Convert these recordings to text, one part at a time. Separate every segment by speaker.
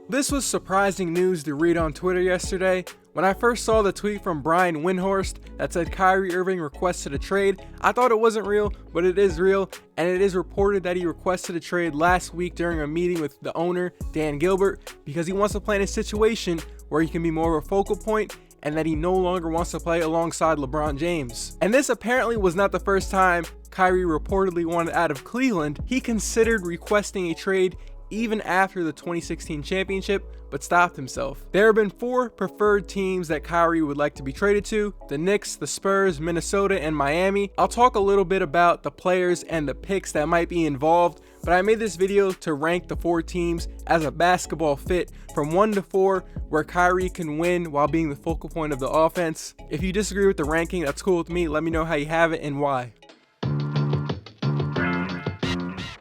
Speaker 1: This was surprising news to read on Twitter yesterday. When I first saw the tweet from Brian Windhorst that said Kyrie Irving requested a trade, I thought it wasn't real, but it is real, and it is reported that he requested a trade last week during a meeting with the owner, Dan Gilbert, because he wants to play in a situation where he can be more of a focal point and that he no longer wants to play alongside LeBron James. And this apparently was not the first time Kyrie reportedly wanted out of Cleveland. He considered requesting a trade even after the 2016 championship, but stopped himself. There have been 4 preferred teams that Kyrie would like to be traded to: the Knicks, the Spurs, Minnesota, and Miami. I'll talk a little bit about the players and the picks that might be involved, but I made this video to rank the 4 teams as a basketball fit from 1 to 4, where Kyrie can win while being the focal point of the offense. If you disagree with the ranking, that's cool with me. Let me know how you have it and why.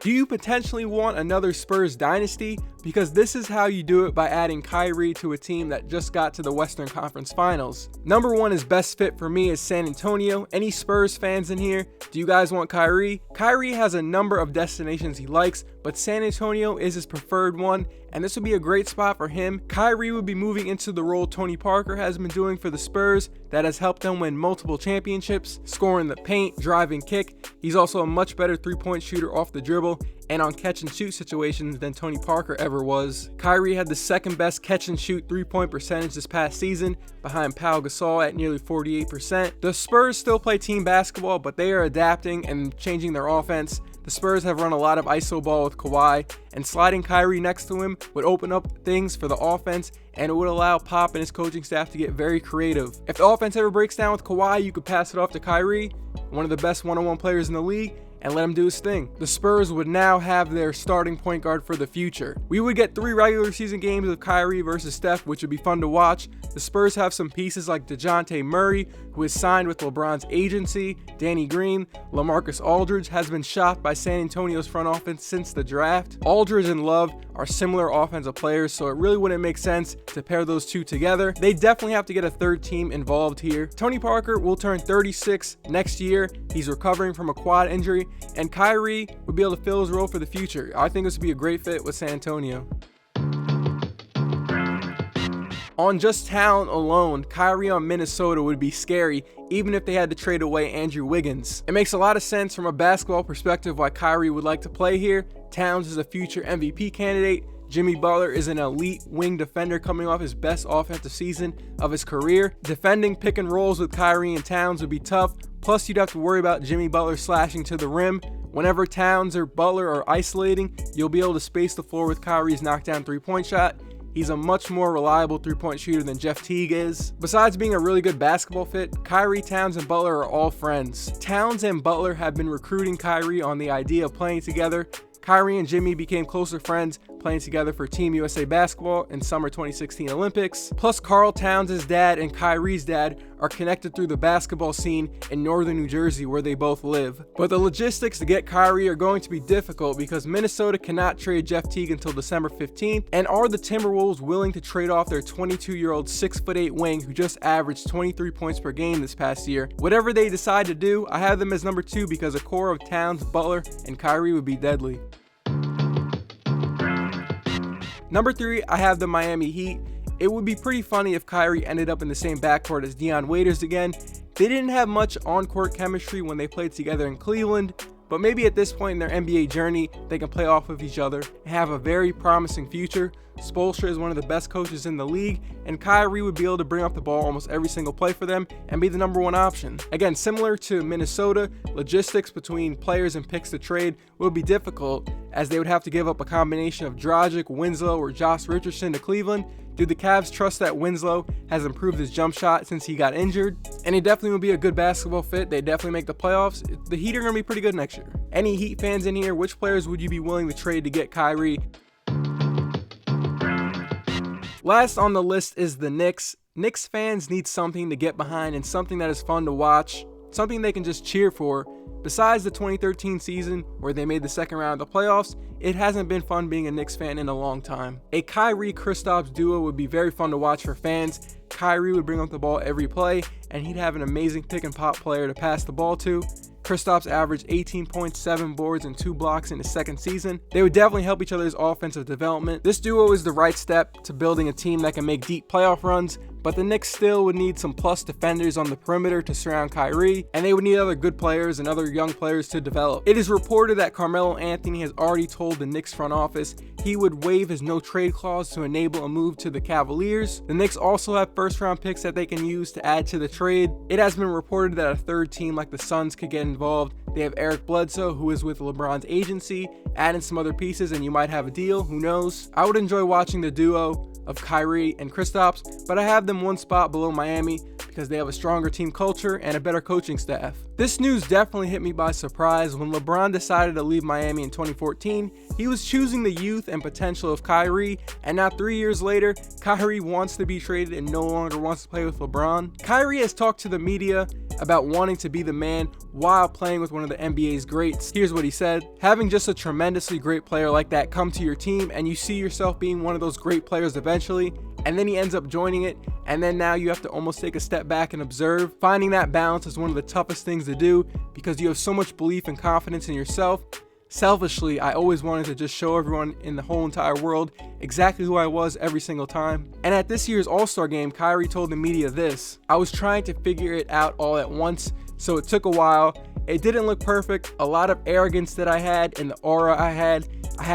Speaker 1: Do you potentially want another Spurs dynasty? Because this is how you do it, by adding Kyrie to a team that just got to the Western Conference Finals. Number 1 is best fit for me is San Antonio. Any Spurs fans in here? Do you guys want Kyrie? Kyrie has a number of destinations he likes, but San Antonio is his preferred one, and this would be a great spot for him. Kyrie would be moving into the role Tony Parker has been doing for the Spurs that has helped them win multiple championships, scoring the paint, driving, kick. He's also a much better three-point shooter off the dribble and on catch and shoot situations than Tony Parker ever was. Kyrie had the second best catch and shoot 3-point percentage this past season, behind Pau Gasol at nearly 48%. The Spurs still play team basketball, but they are adapting and changing their offense. The Spurs have run a lot of iso ball with Kawhi, and sliding Kyrie next to him would open up things for the offense, and it would allow Pop and his coaching staff to get very creative. If the offense ever breaks down with Kawhi, you could pass it off to Kyrie, one of the best one-on-one players in the league, and let him do his thing. The Spurs would now have their starting point guard for the future. We would get 3 regular season games of Kyrie versus Steph, which would be fun to watch. The Spurs have some pieces like DeJounte Murray, who is signed with LeBron's agency, Danny Green. LaMarcus Aldridge has been shopped by San Antonio's front office since the draft. Aldridge and Love are similar offensive players, so it really wouldn't make sense to pair those two together. They definitely have to get a third team involved here. Tony Parker will turn 36 next year. He's recovering from a quad injury, and Kyrie would be able to fill his role for the future. I think this would be a great fit with San Antonio. On just talent alone, Kyrie on Minnesota would be scary, even if they had to trade away Andrew Wiggins. It makes a lot of sense from a basketball perspective why Kyrie would like to play here. Towns is a future MVP candidate. Jimmy Butler is an elite wing defender coming off his best offensive season of his career. Defending pick and rolls with Kyrie and Towns would be tough. Plus, you'd have to worry about Jimmy Butler slashing to the rim. Whenever Towns or Butler are isolating, you'll be able to space the floor with Kyrie's knockdown 3-point shot. He's a much more reliable 3-point shooter than Jeff Teague is. Besides being a really good basketball fit, Kyrie, Towns, and Butler are all friends. Towns and Butler have been recruiting Kyrie on the idea of playing together. Kyrie and Jimmy became closer friends playing together for Team USA basketball in summer 2016 Olympics. Plus, Karl Towns' dad and Kyrie's dad are connected through the basketball scene in northern New Jersey, where they both live. But the logistics to get Kyrie are going to be difficult because Minnesota cannot trade Jeff Teague until December 15th. And are the Timberwolves willing to trade off their 22-year-old 6'8" wing who just averaged 23 points per game this past year? Whatever they decide to do, I have them as number 2 because a core of Towns, Butler, and Kyrie would be deadly. Number 3, I have the Miami Heat. It would be pretty funny if Kyrie ended up in the same backcourt as Dion Waiters again. They didn't have much on-court chemistry when they played together in Cleveland, but maybe at this point in their NBA journey, they can play off of each other and have a very promising future. Spoelstra is one of the best coaches in the league, and Kyrie would be able to bring up the ball almost every single play for them and be the number 1 option. Again, similar to Minnesota, logistics between players and picks to trade would be difficult, as they would have to give up a combination of Dragic, Winslow, or Josh Richardson to Cleveland. Do the Cavs trust that Winslow has improved his jump shot since he got injured? And he definitely would be a good basketball fit. They definitely make the playoffs. The Heat are going to be pretty good next year. Any Heat fans in here, which players would you be willing to trade to get Kyrie? Last on the list is the Knicks. Knicks fans need something to get behind and something that is fun to watch, something they can just cheer for. Besides the 2013 season where they made the second round of the playoffs, it hasn't been fun being a Knicks fan in a long time. A Kyrie-Kristaps duo would be very fun to watch for fans. Kyrie would bring up the ball every play, and he'd have an amazing pick and pop player to pass the ball to. Kristaps averaged 18.7 boards and 2 blocks in his second season. They would definitely help each other's offensive development. This duo is the right step to building a team that can make deep playoff runs, but the Knicks still would need some plus defenders on the perimeter to surround Kyrie, and they would need other good players and other young players to develop. It is reported that Carmelo Anthony has already told the Knicks front office he would waive his no-trade clause to enable a move to the Cavaliers. The Knicks also have first-round picks that they can use to add to the trade. It has been reported that a third team like the Suns could get involved. They have Eric Bledsoe, who is with LeBron's agency, add in some other pieces and you might have a deal, who knows. I would enjoy watching the duo of Kyrie and Kristaps, but I have them one spot below Miami because they have a stronger team culture and a better coaching staff. This news definitely hit me by surprise. When LeBron decided to leave Miami in 2014, he was choosing the youth and potential of Kyrie, and now 3 years later, Kyrie wants to be traded and no longer wants to play with LeBron. Kyrie has talked to the media about wanting to be the man while playing with one of the NBA's greats. Here's what he said: "Having just a tremendously great player like that come to your team and you see yourself being one of those great players eventually, and then he ends up joining it, and then now you have to almost take a step back and observe. Finding that balance is one of the toughest things to do because you have so much belief and confidence in yourself. Selfishly, I always wanted to just show everyone in the whole entire world exactly who I was every single time." And at this year's All-Star game, Kyrie told the media this: "I was trying to figure it out all at once, so it took a while. It didn't look perfect. A lot of arrogance that I had and the aura I had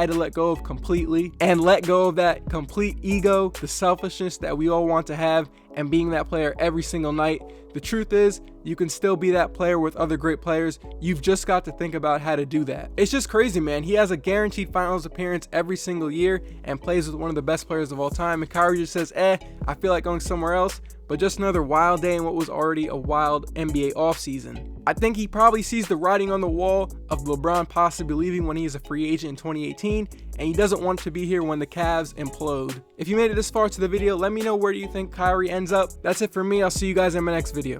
Speaker 1: to let go of completely, and let go of that complete ego, the selfishness that we all want to have, and being that player every single night. The truth is, you can still be that player with other great players. You've just got to think about how to do that." It's just crazy, man. He has a guaranteed finals appearance every single year and plays with one of the best players of all time, and Kyrie just says, I feel like going somewhere else. But just another wild day in what was already a wild NBA offseason. I think he probably sees the writing on the wall of LeBron possibly leaving when he is a free agent in 2018, and he doesn't want to be here when the Cavs implode. If you made it this far to the video, let me know where do you think Kyrie ends up. That's it for me. I'll see you guys in my next video.